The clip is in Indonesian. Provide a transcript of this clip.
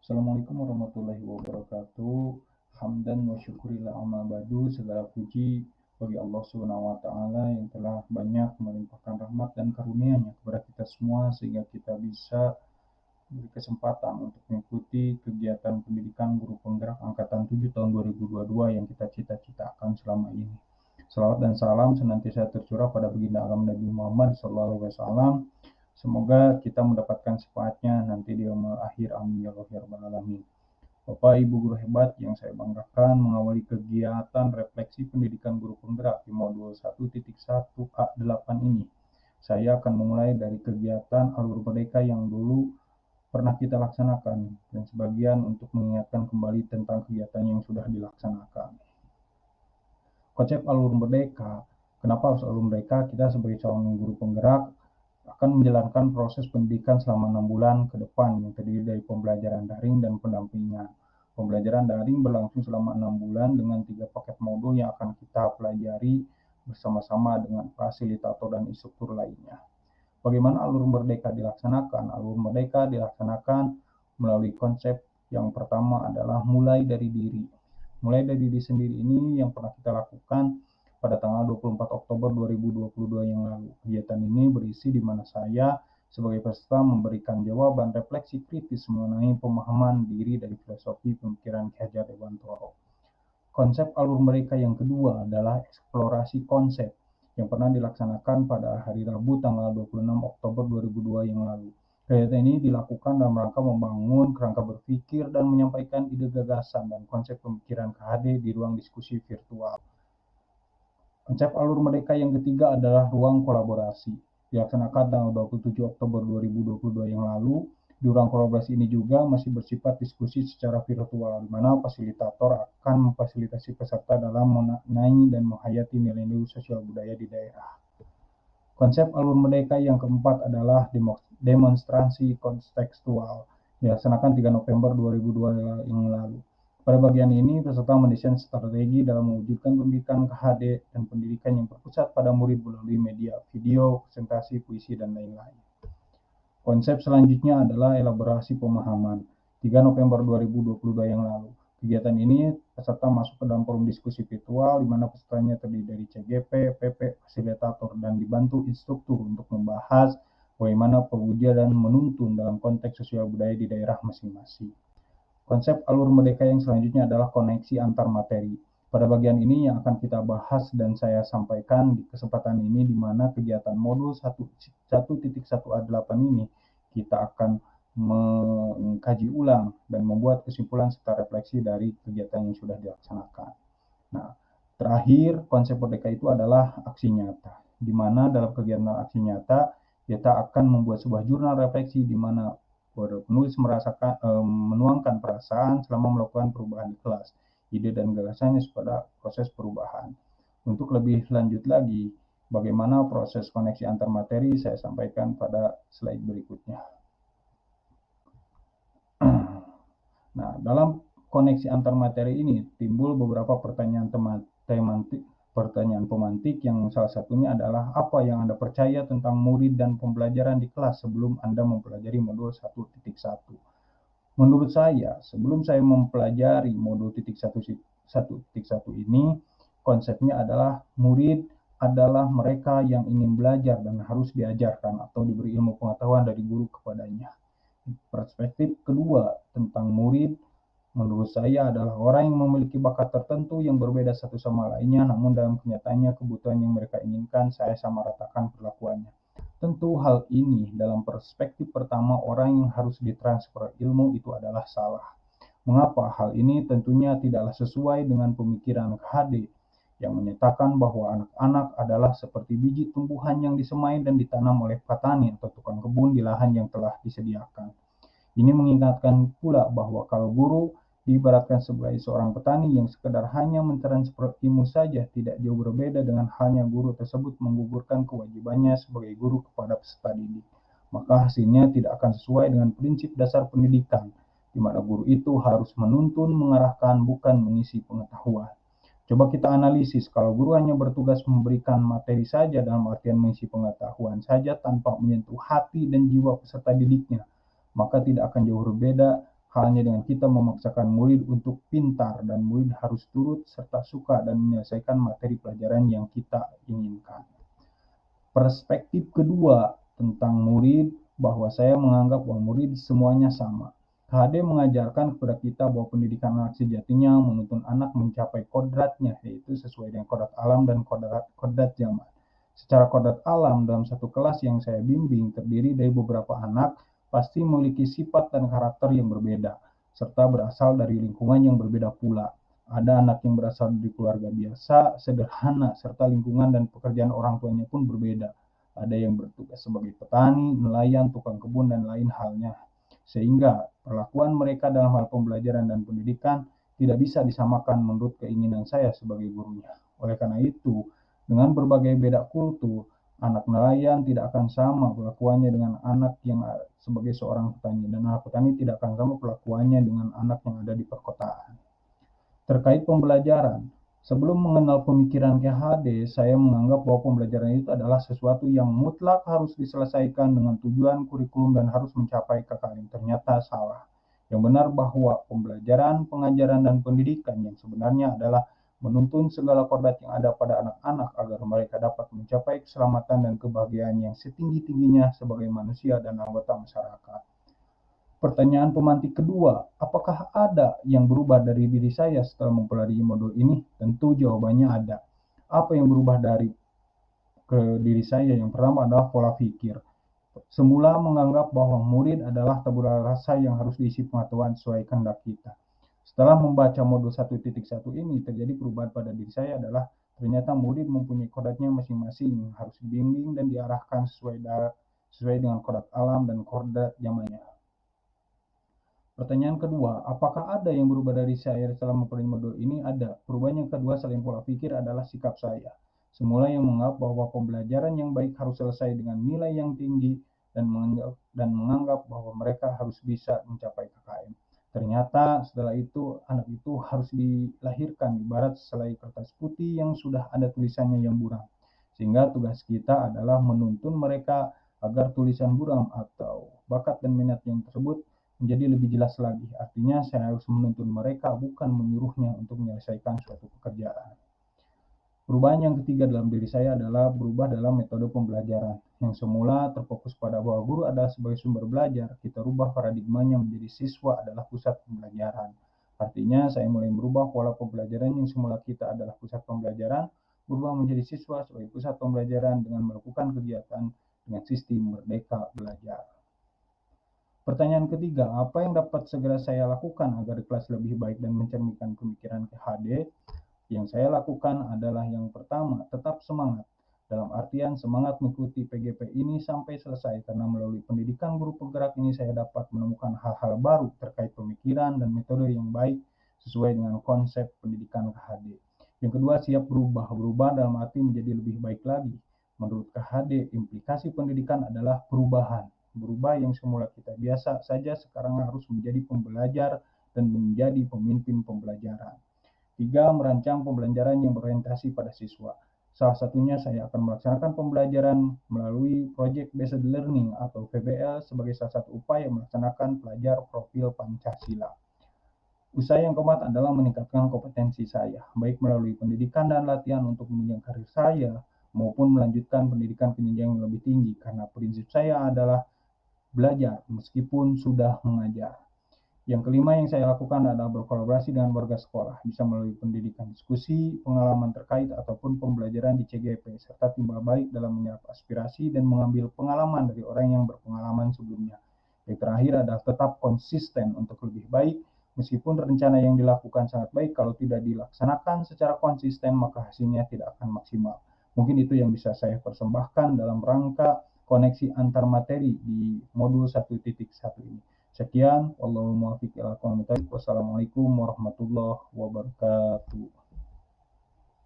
Assalamualaikum warahmatullahi wabarakatuh. Hamdan wa syukurillah amma ba'du. Segala puji bagi Allah Subhanahu wa taala yang telah banyak melimpahkan rahmat dan karunia-Nya kepada kita semua sehingga kita bisa beri kesempatan untuk mengikuti kegiatan pendidikan guru penggerak angkatan 7 tahun 2022 yang kita cita-citakan selama ini. Salawat dan salam senantiasa tercurah pada baginda alam Nabi Muhammad SAW. Semoga kita mendapatkan syafaatnya nanti di yaumul akhir. Amin ya rabbal alamin. Bapak Ibu guru hebat yang saya banggakan, mengawali kegiatan refleksi pendidikan guru penggerak di modul 1.1A8 ini. Saya akan memulai dari kegiatan Alur Merdeka yang dulu pernah kita laksanakan dan sebagian untuk mengingatkan kembali tentang kegiatan yang sudah dilaksanakan. Konsep Alur Merdeka, kenapa harus Alur Merdeka? Kita sebagai calon guru penggerak akan menjalankan proses pendidikan selama 6 bulan ke depan yang terdiri dari pembelajaran daring dan pendampingan. Pembelajaran daring berlangsung selama 6 bulan dengan 3 paket modul yang akan kita pelajari bersama-sama dengan fasilitator dan instruktur lainnya. Bagaimana Alur Merdeka dilaksanakan? Alur Merdeka dilaksanakan melalui konsep yang pertama adalah mulai dari diri. Mulai dari diri sendiri ini yang pernah kita lakukan pada tanggal 24 Oktober 2022 yang lalu. Kegiatan ini berisi di mana saya sebagai peserta memberikan jawaban refleksi kritis mengenai pemahaman diri dari filosofi pemikiran Ki Hajar Dewantoro. Konsep Alur Merdeka yang kedua adalah eksplorasi konsep yang pernah dilaksanakan pada hari Rabu tanggal 26 Oktober 2002 yang lalu. Kegiatan ini dilakukan dalam rangka membangun kerangka berpikir dan menyampaikan ide gagasan dan konsep pemikiran KHD di ruang diskusi virtual. Konsep Alur Merdeka yang ketiga adalah ruang kolaborasi. Dilaksanakan tanggal 27 Oktober 2022 yang lalu. Di ruang kolaborasi ini juga masih bersifat diskusi secara virtual, di mana fasilitator akan memfasilitasi peserta dalam memaknai dan menghayati nilai-nilai sosial budaya di daerah. Konsep Alur Merdeka yang keempat adalah demonstrasi kontekstual. Dilaksanakan 3 November 2002 yang lalu. Pada bagian ini, peserta mendesain strategi dalam mewujudkan pendidikan KHD dan pendidikan yang berpusat pada murid melalui media video, presentasi, puisi, dan lain-lain. Konsep selanjutnya adalah elaborasi pemahaman. 3 November 2022 yang lalu. Kegiatan ini peserta masuk ke dalam forum diskusi virtual di mana pesertanya terdiri dari CGP, PP, fasilitator, dan dibantu instruktur untuk membahas bagaimana perwujudan menuntun dalam konteks sosial budaya di daerah masing-masing. Konsep Alur Merdeka yang selanjutnya adalah koneksi antar materi. Pada bagian ini yang akan kita bahas dan saya sampaikan di kesempatan ini di mana kegiatan modul 1.1A8 ini kita akan mengkaji ulang dan membuat kesimpulan serta refleksi dari kegiatan yang sudah dilaksanakan. Nah, terakhir konsep Merdeka itu adalah aksi nyata, di mana dalam kegiatan aksi nyata kita akan membuat sebuah jurnal refleksi di mana penulis menuangkan perasaan selama melakukan perubahan di kelas, ide dan gagasannya pada proses perubahan. Untuk lebih lanjut lagi, bagaimana proses koneksi antar materi saya sampaikan pada slide berikutnya. Nah, dalam koneksi antar materi ini timbul beberapa pertanyaan pemantik yang salah satunya adalah apa yang Anda percaya tentang murid dan pembelajaran di kelas sebelum Anda mempelajari modul 1.1. Menurut saya, sebelum saya mempelajari modul 1.1 ini, konsepnya adalah murid adalah mereka yang ingin belajar dan harus diajarkan atau diberi ilmu pengetahuan dari guru kepadanya. Perspektif kedua tentang murid menurut saya adalah orang yang memiliki bakat tertentu yang berbeda satu sama lainnya, namun dalam kenyataannya kebutuhan yang mereka inginkan saya samaratakan perlakuannya. Tentu hal ini dalam perspektif pertama orang yang harus ditransfer ilmu itu adalah salah. Mengapa hal ini tentunya tidaklah sesuai dengan pemikiran KHD yang menyatakan bahwa anak-anak adalah seperti biji tumbuhan yang disemai dan ditanam oleh petani atau tukang kebun di lahan yang telah disediakan. Ini mengingatkan pula bahwa kalau guru diibaratkan sebagai seorang petani yang sekedar hanya mentransfer ilmu saja, tidak jauh berbeda dengan halnya guru tersebut menggugurkan kewajibannya sebagai guru kepada peserta didik. Maka hasilnya tidak akan sesuai dengan prinsip dasar pendidikan, di mana guru itu harus menuntun, mengarahkan, bukan mengisi pengetahuan. Coba kita analisis, kalau guru hanya bertugas memberikan materi saja dalam artian mengisi pengetahuan saja tanpa menyentuh hati dan jiwa peserta didiknya, maka tidak akan jauh berbeda Halnya dengan kita memaksakan murid untuk pintar dan murid harus turut serta suka dan menyelesaikan materi pelajaran yang kita inginkan. Perspektif kedua tentang murid, bahwa saya menganggap bahwa murid semuanya sama. KHD mengajarkan kepada kita bahwa pendidikan anak sejatinya menuntun anak mencapai kodratnya, yaitu sesuai dengan kodrat alam dan kodrat zaman. Secara kodrat alam, dalam satu kelas yang saya bimbing terdiri dari beberapa anak pasti memiliki sifat dan karakter yang berbeda, serta berasal dari lingkungan yang berbeda pula. Ada anak yang berasal dari keluarga biasa, sederhana, serta lingkungan dan pekerjaan orang tuanya pun berbeda. Ada yang bertugas sebagai petani, nelayan, tukang kebun, dan lain halnya. Sehingga perlakuan mereka dalam hal pembelajaran dan pendidikan tidak bisa disamakan menurut keinginan saya sebagai gurunya. Oleh karena itu, dengan berbagai beda kultur, anak nelayan tidak akan sama perlakuannya dengan anak yang sebagai seorang petani, dan anak petani tidak akan sama perlakuannya dengan anak yang ada di perkotaan. Terkait pembelajaran, sebelum mengenal pemikiran KHD, saya menganggap bahwa pembelajaran itu adalah sesuatu yang mutlak harus diselesaikan dengan tujuan kurikulum dan harus mencapai KKM. Ternyata salah. Yang benar bahwa pembelajaran, pengajaran, dan pendidikan yang sebenarnya adalah menuntun segala kodrat yang ada pada anak-anak agar mereka dapat mencapai keselamatan dan kebahagiaan yang setinggi-tingginya sebagai manusia dan anggota masyarakat. Pertanyaan pemantik kedua, apakah ada yang berubah dari diri saya setelah mempelajari modul ini? Tentu jawabannya ada. Apa yang berubah dari diri saya? Yang pertama adalah pola pikir. Semula menganggap bahwa murid adalah tabula rasa yang harus diisi pengetahuan sesuai kehendak kita. Setelah membaca modul 1.1 ini, terjadi perubahan pada diri saya adalah ternyata murid mempunyai kodratnya masing-masing, harus dibimbing dan diarahkan sesuai dengan kodrat alam dan kodrat zamannya. Pertanyaan kedua, apakah ada yang berubah dari saya setelah mempelajari modul ini? Ada. Perubahan yang kedua selain pola pikir adalah sikap saya. Semula yang menganggap bahwa pembelajaran yang baik harus selesai dengan nilai yang tinggi dan menganggap bahwa mereka harus bisa mencapai KKM. Ternyata setelah itu anak itu harus dilahirkan ibarat selai kertas putih yang sudah ada tulisannya yang buram. Sehingga tugas kita adalah menuntun mereka agar tulisan buram atau bakat dan minat yang tersebut menjadi lebih jelas lagi. Artinya saya harus menuntun mereka, bukan menyuruhnya untuk menyelesaikan suatu pekerjaan. Perubahan yang ketiga dalam diri saya adalah berubah dalam metode pembelajaran. Yang semula terfokus pada bahwa guru adalah sebagai sumber belajar, kita rubah paradigmanya menjadi siswa adalah pusat pembelajaran. Artinya saya mulai merubah pola pembelajaran yang semula kita adalah pusat pembelajaran, berubah menjadi siswa sebagai pusat pembelajaran dengan melakukan kegiatan dengan sistem merdeka belajar. Pertanyaan ketiga, apa yang dapat segera saya lakukan agar kelas lebih baik dan mencerminkan pemikiran KHD? Yang saya lakukan adalah yang pertama, tetap semangat. Dalam artian semangat mengikuti PGP ini sampai selesai, karena melalui pendidikan guru penggerak ini saya dapat menemukan hal-hal baru terkait pemikiran dan metode yang baik sesuai dengan konsep pendidikan KHD. Yang kedua, siap berubah dalam arti menjadi lebih baik lagi. Menurut KHD, implikasi pendidikan adalah perubahan. Berubah yang semula kita biasa saja sekarang harus menjadi pembelajar dan menjadi pemimpin pembelajaran. 3. Merancang pembelajaran yang berorientasi pada siswa. Salah satunya saya akan melaksanakan pembelajaran melalui Project Based Learning atau PBL sebagai salah satu upaya melaksanakan pelajar profil Pancasila. Usaha yang keempat adalah meningkatkan kompetensi saya, baik melalui pendidikan dan latihan untuk menunjang karir saya, maupun melanjutkan pendidikan ke jenjang yang lebih tinggi, karena prinsip saya adalah belajar meskipun sudah mengajar. Yang kelima yang saya lakukan adalah berkolaborasi dengan warga sekolah, bisa melalui pendidikan diskusi, pengalaman terkait, ataupun pembelajaran di CGP, serta timbal balik dalam menyerap aspirasi dan mengambil pengalaman dari orang yang berpengalaman sebelumnya. Yang terakhir adalah tetap konsisten untuk lebih baik, meskipun rencana yang dilakukan sangat baik, kalau tidak dilaksanakan secara konsisten maka hasilnya tidak akan maksimal. Mungkin itu yang bisa saya persembahkan dalam rangka koneksi antar materi di modul 1.1 ini. Sekian, wallahul muwaffiq ila aqwamit thoriq. Wassalamualaikum warahmatullahi wabarakatuh.